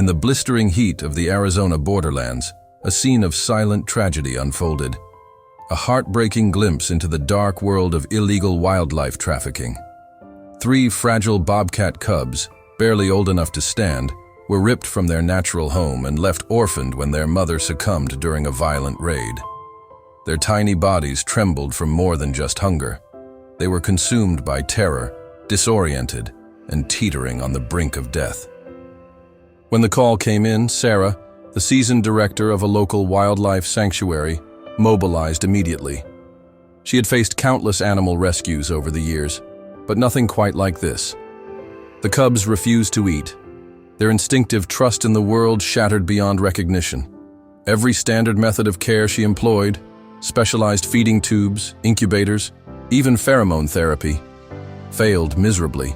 In the blistering heat of the Arizona borderlands, a scene of silent tragedy unfolded. A heartbreaking glimpse into the dark world of illegal wildlife trafficking. 3 fragile bobcat cubs, barely old enough to stand, were ripped from their natural home and left orphaned when their mother succumbed during a violent raid. Their tiny bodies trembled from more than just hunger. They were consumed by terror, disoriented, and teetering on the brink of death. When the call came in, Sarah, the seasoned director of a local wildlife sanctuary, mobilized immediately. She had faced countless animal rescues over the years, but nothing quite like this. The cubs refused to eat. Their instinctive trust in the world shattered beyond recognition. Every standard method of care she employed, specialized feeding tubes, incubators, even pheromone therapy, failed miserably.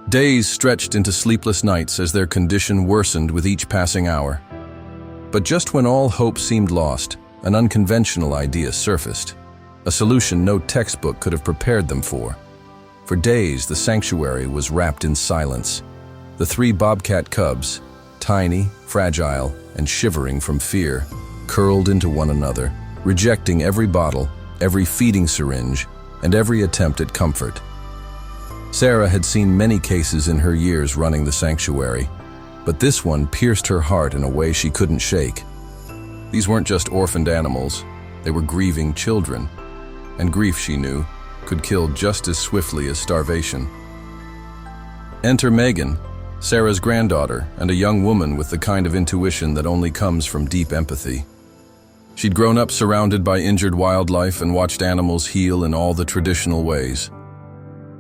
Days stretched into sleepless nights as their condition worsened with each passing hour. But just when all hope seemed lost, an unconventional idea surfaced, a solution no textbook could have prepared them for. For days, the sanctuary was wrapped in silence. The 3 bobcat cubs, tiny, fragile, and shivering from fear, curled into one another, rejecting every bottle, every feeding syringe, and every attempt at comfort. Sarah had seen many cases in her years running the sanctuary, but this one pierced her heart in a way she couldn't shake. These weren't just orphaned animals, they were grieving children, and grief, she knew, could kill just as swiftly as starvation. Enter Megan, Sarah's granddaughter, and a young woman with the kind of intuition that only comes from deep empathy. She'd grown up surrounded by injured wildlife and watched animals heal in all the traditional ways.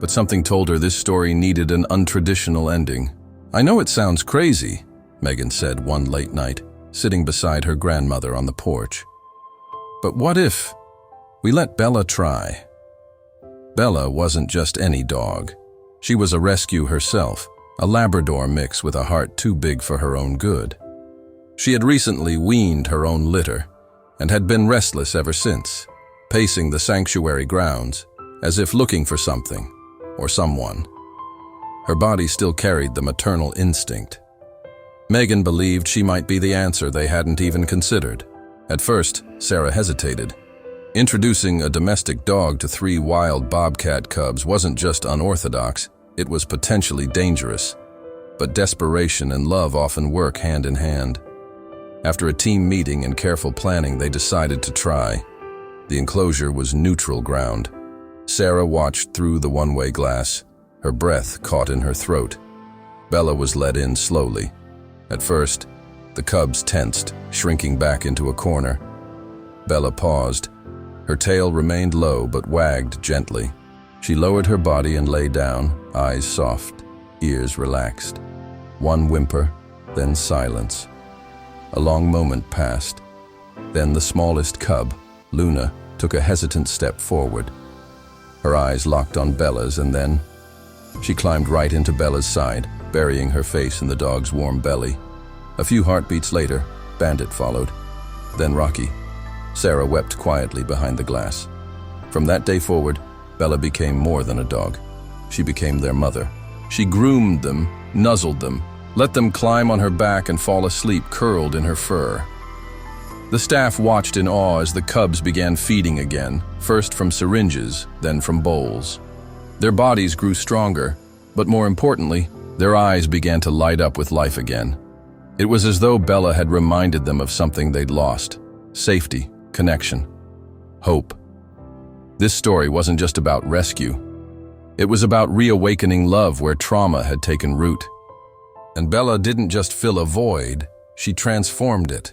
But something told her this story needed an untraditional ending. "I know it sounds crazy," Megan said one late night, sitting beside her grandmother on the porch. "But what if we let Bella try?" Bella wasn't just any dog. She was a rescue herself, a Labrador mix with a heart too big for her own good. She had recently weaned her own litter and had been restless ever since, pacing the sanctuary grounds as if looking for something or someone. Her body still carried the maternal instinct. Megan believed she might be the answer they hadn't even considered. At first, Sarah hesitated. Introducing a domestic dog to 3 wild bobcat cubs wasn't just unorthodox, it was potentially dangerous. But desperation and love often work hand in hand. After a team meeting and careful planning, they decided to try. The enclosure was neutral ground. Sarah watched through the one-way glass, her breath caught in her throat. Bella was led in slowly. At first, the cubs tensed, shrinking back into a corner. Bella paused. Her tail remained low but wagged gently. She lowered her body and lay down, eyes soft, ears relaxed. One whimper, then silence. A long moment passed. Then the smallest cub, Luna, took a hesitant step forward. Her eyes locked on Bella's, and then she climbed right into Bella's side, burying her face in the dog's warm belly. A few heartbeats later, Bandit followed. Then Rocky. Sarah wept quietly behind the glass. From that day forward, Bella became more than a dog. She became their mother. She groomed them, nuzzled them, let them climb on her back and fall asleep curled in her fur. The staff watched in awe as the cubs began feeding again, first from syringes, then from bowls. Their bodies grew stronger, but more importantly, their eyes began to light up with life again. It was as though Bella had reminded them of something they'd lost: safety, connection, hope. This story wasn't just about rescue. It was about reawakening love where trauma had taken root. And Bella didn't just fill a void, she transformed it.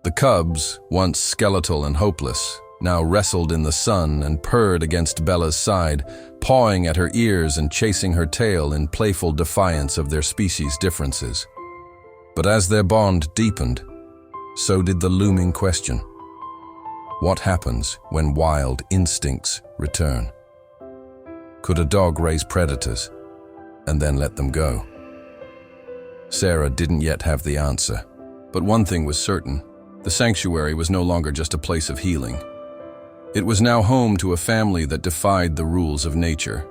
The cubs, once skeletal and hopeless, now wrestled in the sun and purred against Bella's side, pawing at her ears and chasing her tail in playful defiance of their species' differences. But as their bond deepened, so did the looming question: what happens when wild instincts return? Could a dog raise predators and then let them go? Sarah didn't yet have the answer, but one thing was certain: the sanctuary was no longer just a place of healing. It was now home to a family that defied the rules of nature.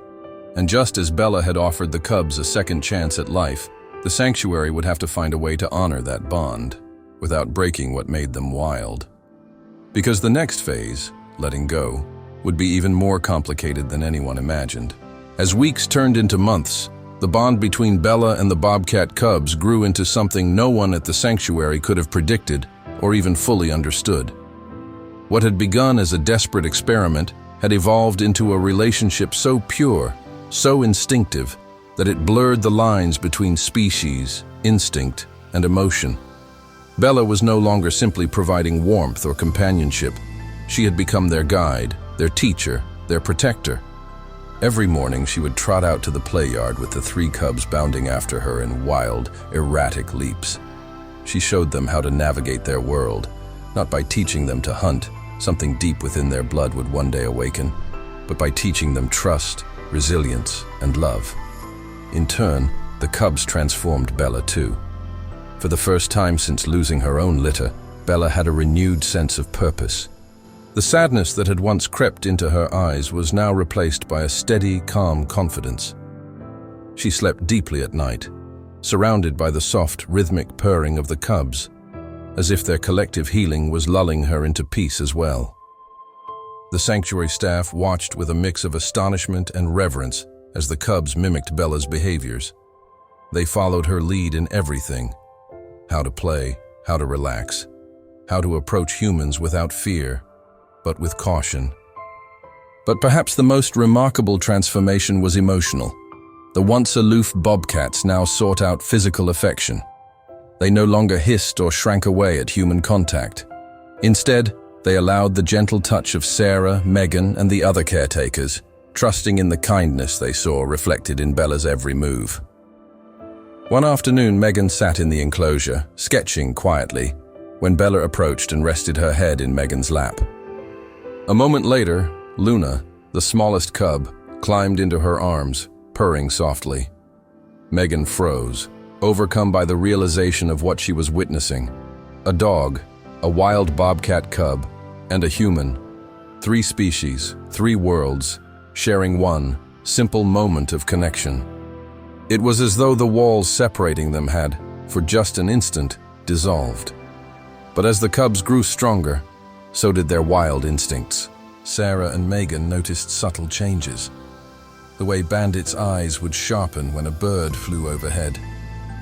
And just as Bella had offered the cubs a second chance at life, The sanctuary would have to find a way to honor that bond without breaking what made them wild. Because the next phase, letting go, would be even more complicated than anyone imagined. As weeks turned into months, the bond between Bella and the Bobcat cubs grew into something no one at the sanctuary could have predicted or even fully understood. What had begun as a desperate experiment had evolved into a relationship so pure, so instinctive, that it blurred the lines between species, instinct, and emotion. Bella was no longer simply providing warmth or companionship. She had become their guide, their teacher, their protector. Every morning she would trot out to the play yard with the 3 cubs bounding after her in wild, erratic leaps. She showed them how to navigate their world, not by teaching them to hunt, something deep within their blood would one day awaken, but by teaching them trust, resilience, and love. In turn, the cubs transformed Bella too. For the first time since losing her own litter, Bella had a renewed sense of purpose. The sadness that had once crept into her eyes was now replaced by a steady, calm confidence. She slept deeply at night, surrounded by the soft, rhythmic purring of the cubs, as if their collective healing was lulling her into peace as well. The sanctuary staff watched with a mix of astonishment and reverence as the cubs mimicked Bella's behaviors. They followed her lead in everything: how to play, how to relax, how to approach humans without fear, but with caution. But perhaps the most remarkable transformation was emotional. The once aloof bobcats now sought out physical affection. They no longer hissed or shrank away at human contact. Instead, they allowed the gentle touch of Sarah, Megan, and the other caretakers, trusting in the kindness they saw reflected in Bella's every move. One afternoon, Megan sat in the enclosure, sketching quietly, when Bella approached and rested her head in Megan's lap. A moment later, Luna, the smallest cub, climbed into her arms, purring softly. Megan froze, overcome by the realization of what she was witnessing. A dog, a wild bobcat cub, and a human. 3 species, 3 worlds, sharing one simple moment of connection. It was as though the walls separating them had, for just an instant, dissolved. But as the cubs grew stronger, so did their wild instincts. Sarah and Megan noticed subtle changes. The way Bandit's eyes would sharpen when a bird flew overhead.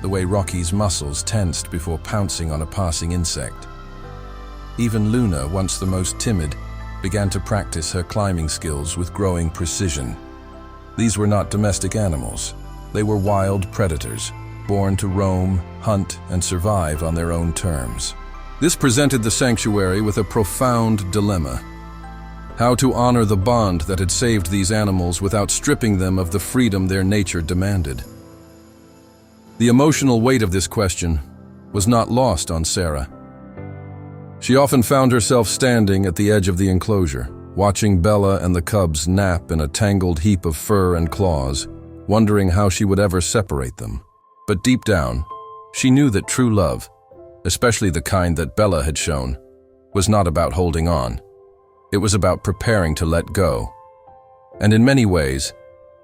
The way Rocky's muscles tensed before pouncing on a passing insect. Even Luna, once the most timid, began to practice her climbing skills with growing precision. These were not domestic animals. They were wild predators, born to roam, hunt, and survive on their own terms. This presented the sanctuary with a profound dilemma: how to honor the bond that had saved these animals without stripping them of the freedom their nature demanded. The emotional weight of this question was not lost on Sarah. She often found herself standing at the edge of the enclosure, watching Bella and the cubs nap in a tangled heap of fur and claws, wondering how she would ever separate them. But deep down, she knew that true love, especially the kind that Bella had shown, was not about holding on. It was about preparing to let go. And in many ways,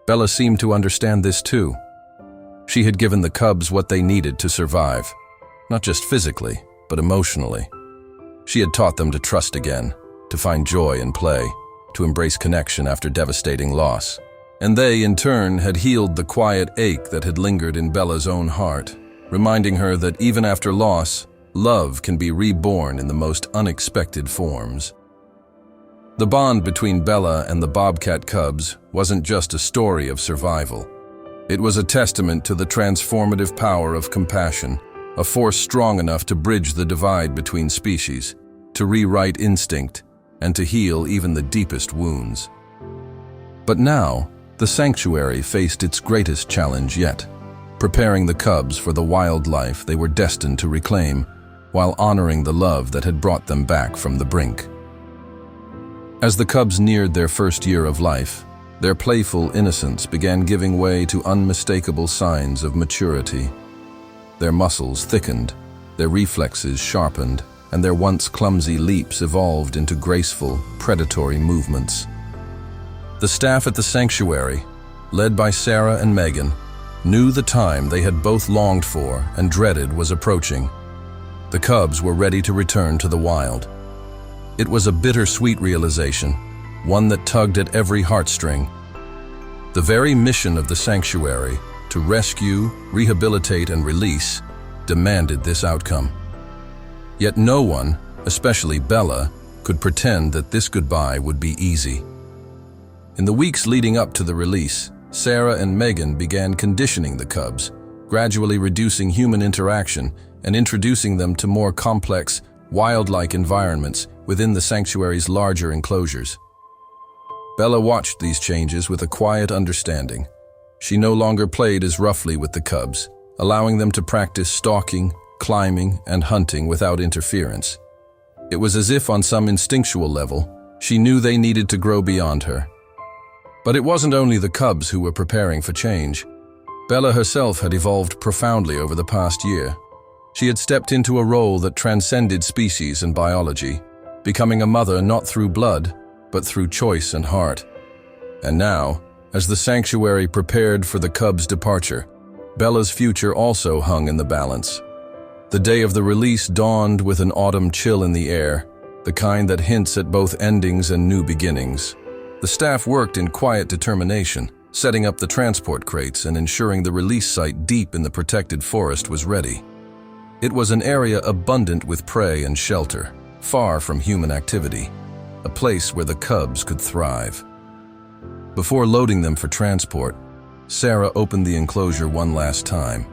Bella seemed to understand this too. She had given the cubs what they needed to survive, not just physically, but emotionally. She had taught them to trust again, to find joy in play, to embrace connection after devastating loss. And they, in turn, had healed the quiet ache that had lingered in Bella's own heart, reminding her that even after loss, love can be reborn in the most unexpected forms. The bond between Bella and the Bobcat cubs wasn't just a story of survival. It was a testament to the transformative power of compassion, a force strong enough to bridge the divide between species, to rewrite instinct, and to heal even the deepest wounds. But now, the sanctuary faced its greatest challenge yet, preparing the cubs for the wildlife they were destined to reclaim, while honoring the love that had brought them back from the brink. As the cubs neared their first year of life, their playful innocence began giving way to unmistakable signs of maturity. Their muscles thickened, their reflexes sharpened, and their once clumsy leaps evolved into graceful, predatory movements. The staff at the sanctuary, led by Sarah and Megan, knew the time they had both longed for and dreaded was approaching. The cubs were ready to return to the wild. It was a bittersweet realization, one that tugged at every heartstring. The very mission of the sanctuary, to rescue, rehabilitate, and release, demanded this outcome. Yet no one, especially Bella, could pretend that this goodbye would be easy. In the weeks leading up to the release, Sarah and Megan began conditioning the cubs, gradually reducing human interaction and introducing them to more complex, wild-like environments within the sanctuary's larger enclosures. Bella watched these changes with a quiet understanding. She no longer played as roughly with the cubs, allowing them to practice stalking, climbing, and hunting without interference. It was as if on some instinctual level, she knew they needed to grow beyond her. But it wasn't only the cubs who were preparing for change. Bella herself had evolved profoundly over the past year. She had stepped into a role that transcended species and biology, becoming a mother not through blood, but through choice and heart. And now, as the sanctuary prepared for the cubs' departure, Bella's future also hung in the balance. The day of the release dawned with an autumn chill in the air, the kind that hints at both endings and new beginnings. The staff worked in quiet determination, setting up the transport crates and ensuring the release site deep in the protected forest was ready. It was an area abundant with prey and shelter, far from human activity, a place where the cubs could thrive. Before loading them for transport, Sarah opened the enclosure one last time,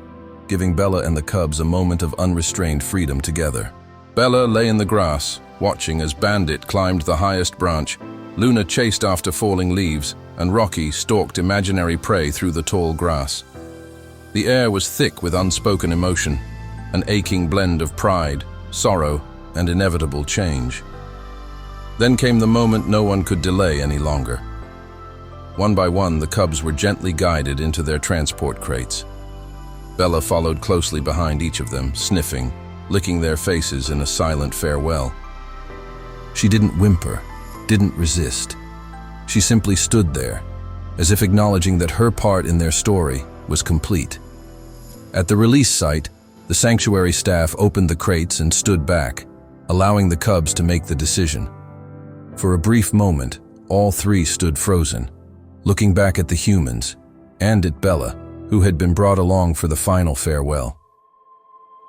giving Bella and the cubs a moment of unrestrained freedom together. Bella lay in the grass, watching as Bandit climbed the highest branch, Luna chased after falling leaves, and Rocky stalked imaginary prey through the tall grass. The air was thick with unspoken emotion, an aching blend of pride, sorrow, and inevitable change. Then came the moment no one could delay any longer. One by one, the cubs were gently guided into their transport crates. Bella followed closely behind each of them, sniffing, licking their faces in a silent farewell. She didn't whimper, didn't resist. She simply stood there, as if acknowledging that her part in their story was complete. At the release site, the sanctuary staff opened the crates and stood back, allowing the cubs to make the decision. For a brief moment, all three stood frozen, looking back at the humans and at Bella, who had been brought along for the final farewell.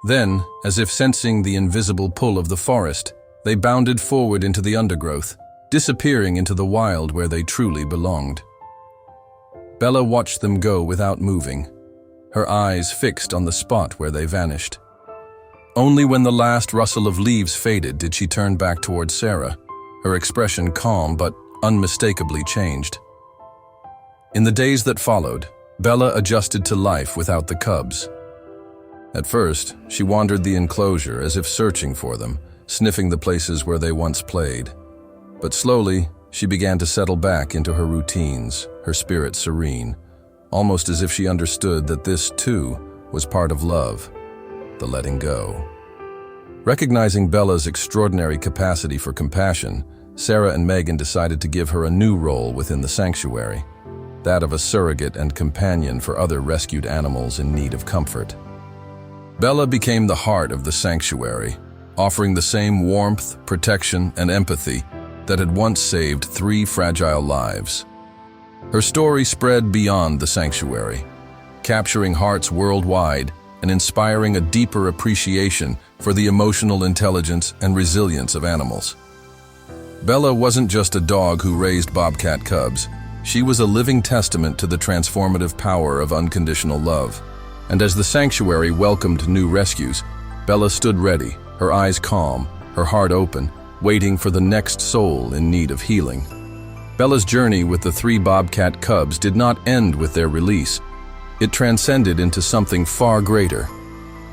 Then, as if sensing the invisible pull of the forest, they bounded forward into the undergrowth, disappearing into the wild where they truly belonged. Bella watched them go without moving, her eyes fixed on the spot where they vanished. Only when the last rustle of leaves faded did she turn back towards Sarah, her expression calm but unmistakably changed. In the days that followed, Bella adjusted to life without the cubs. At first, she wandered the enclosure as if searching for them, sniffing the places where they once played. But slowly, she began to settle back into her routines, her spirit serene, almost as if she understood that this, too, was part of love, the letting go. Recognizing Bella's extraordinary capacity for compassion, Sarah and Megan decided to give her a new role within the sanctuary, that of a surrogate and companion for other rescued animals in need of comfort. Bella became the heart of the sanctuary, offering the same warmth, protection, and empathy that had once saved 3 fragile lives. Her story spread beyond the sanctuary, capturing hearts worldwide and inspiring a deeper appreciation for the emotional intelligence and resilience of animals. Bella wasn't just a dog who raised Bobcat cubs. She was a living testament to the transformative power of unconditional love. And as the sanctuary welcomed new rescues, Bella stood ready, her eyes calm, her heart open, waiting for the next soul in need of healing. Bella's journey with the 3 Bobcat cubs did not end with their release. It transcended into something far greater,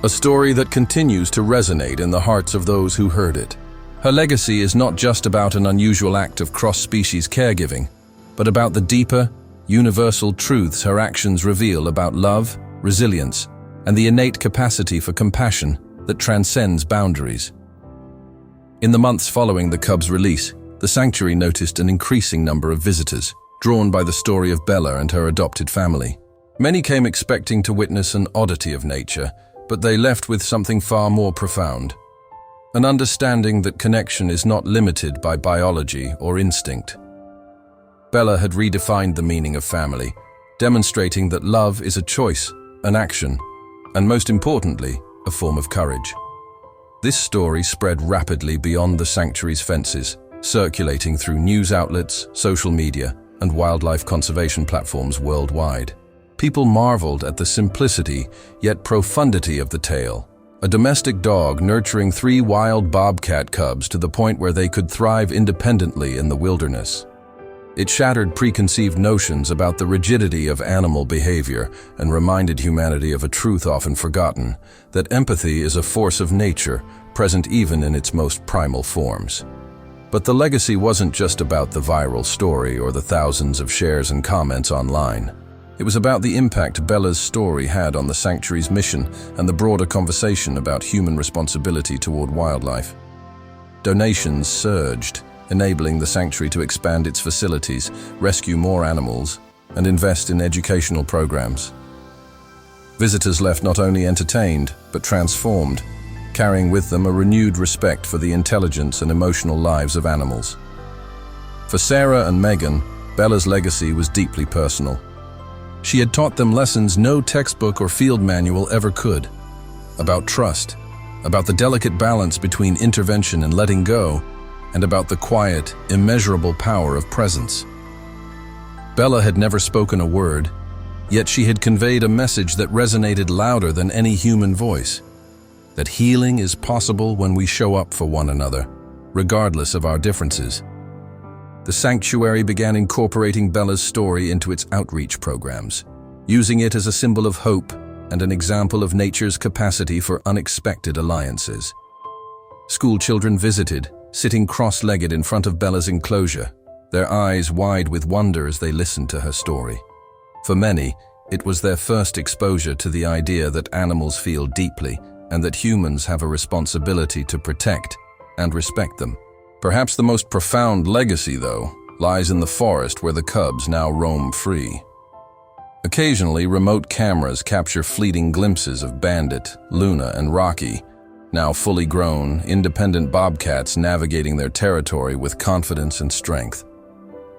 a story that continues to resonate in the hearts of those who heard it. Her legacy is not just about an unusual act of cross-species caregiving, but about the deeper, universal truths her actions reveal about love, resilience, and the innate capacity for compassion that transcends boundaries. In the months following the cubs' release, the sanctuary noticed an increasing number of visitors, drawn by the story of Bella and her adopted family. Many came expecting to witness an oddity of nature, but they left with something far more profound. An understanding that connection is not limited by biology or instinct. Bella had redefined the meaning of family, demonstrating that love is a choice, an action, and most importantly, a form of courage. This story spread rapidly beyond the sanctuary's fences, circulating through news outlets, social media, and wildlife conservation platforms worldwide. People marveled at the simplicity yet profundity of the tale. A domestic dog nurturing 3 wild bobcat cubs to the point where they could thrive independently in the wilderness. It shattered preconceived notions about the rigidity of animal behavior and reminded humanity of a truth often forgotten, that empathy is a force of nature, present even in its most primal forms. But the legacy wasn't just about the viral story or the thousands of shares and comments online. It was about the impact Bella's story had on the sanctuary's mission and the broader conversation about human responsibility toward wildlife. Donations surged, enabling the sanctuary to expand its facilities, rescue more animals, and invest in educational programs. Visitors left not only entertained, but transformed, carrying with them a renewed respect for the intelligence and emotional lives of animals. For Sarah and Megan, Bella's legacy was deeply personal. She had taught them lessons no textbook or field manual ever could. About trust, about the delicate balance between intervention and letting go, and about the quiet, immeasurable power of presence. Bella had never spoken a word, yet she had conveyed a message that resonated louder than any human voice. That healing is possible when we show up for one another, regardless of our differences. The sanctuary began incorporating Bella's story into its outreach programs, using it as a symbol of hope and an example of nature's capacity for unexpected alliances. School children visited, sitting cross-legged in front of Bella's enclosure, their eyes wide with wonder as they listened to her story. For many, it was their first exposure to the idea that animals feel deeply and that humans have a responsibility to protect and respect them. Perhaps the most profound legacy, though, lies in the forest where the cubs now roam free. Occasionally, remote cameras capture fleeting glimpses of Bandit, Luna, and Rocky, now fully grown, independent bobcats navigating their territory with confidence and strength.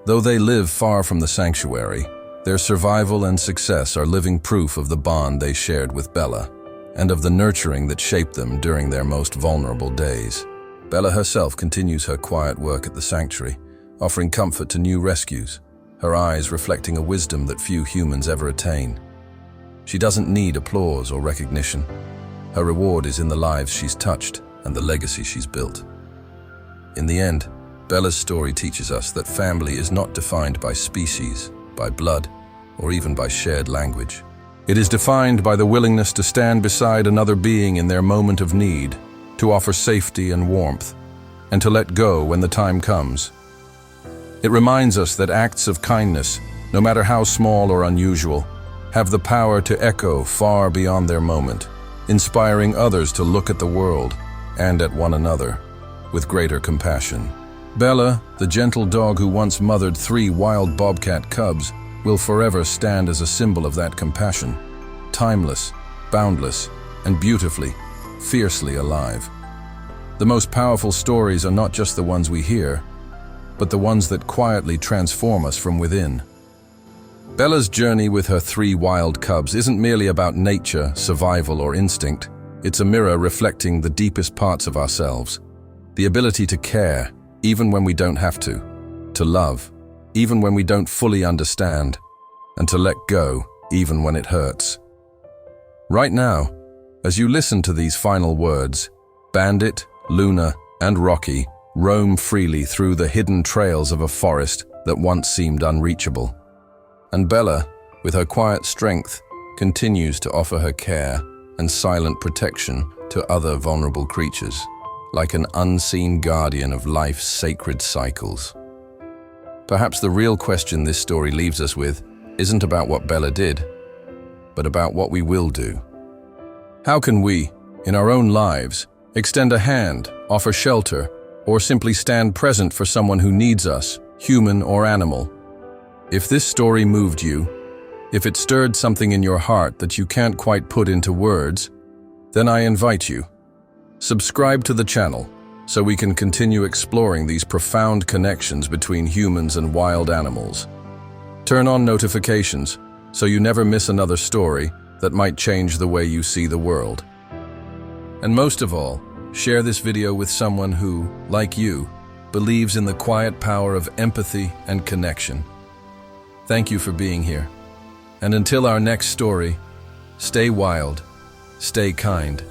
Though they live far from the sanctuary, their survival and success are living proof of the bond they shared with Bella, and of the nurturing that shaped them during their most vulnerable days. Bella herself continues her quiet work at the sanctuary, offering comfort to new rescues, her eyes reflecting a wisdom that few humans ever attain. She doesn't need applause or recognition. Her reward is in the lives she's touched and the legacy she's built. In the end, Bella's story teaches us that family is not defined by species, by blood, or even by shared language. It is defined by the willingness to stand beside another being in their moment of need, to offer safety and warmth, and to let go when the time comes. It reminds us that acts of kindness, no matter how small or unusual, have the power to echo far beyond their moment, inspiring others to look at the world and at one another with greater compassion. Bella, the gentle dog who once mothered 3 wild bobcat cubs, will forever stand as a symbol of that compassion, timeless, boundless, and beautifully, fiercely alive. The most powerful stories are not just the ones we hear, but the ones that quietly transform us from within. Bella's journey with her 3 wild cubs isn't merely about nature, survival, or instinct. It's a mirror reflecting the deepest parts of ourselves. The ability to care, even when we don't have to love, even when we don't fully understand, and to let go, even when it hurts. Right now, as you listen to these final words, Bandit, Luna, and Rocky roam freely through the hidden trails of a forest that once seemed unreachable. And Bella, with her quiet strength, continues to offer her care and silent protection to other vulnerable creatures, like an unseen guardian of life's sacred cycles. Perhaps the real question this story leaves us with isn't about what Bella did, but about what we will do. How can we, in our own lives, extend a hand, offer shelter, or simply stand present for someone who needs us, human or animal? If this story moved you, If it stirred something in your heart that you can't quite put into words, then I invite you. Subscribe to the channel so we can continue exploring these profound connections between humans and wild animals. Turn on notifications so you never miss another story that might change the way you see the world. And most of all, share this video with someone who, like you, believes in the quiet power of empathy and connection. Thank you for being here. And until our next story, stay wild, stay kind,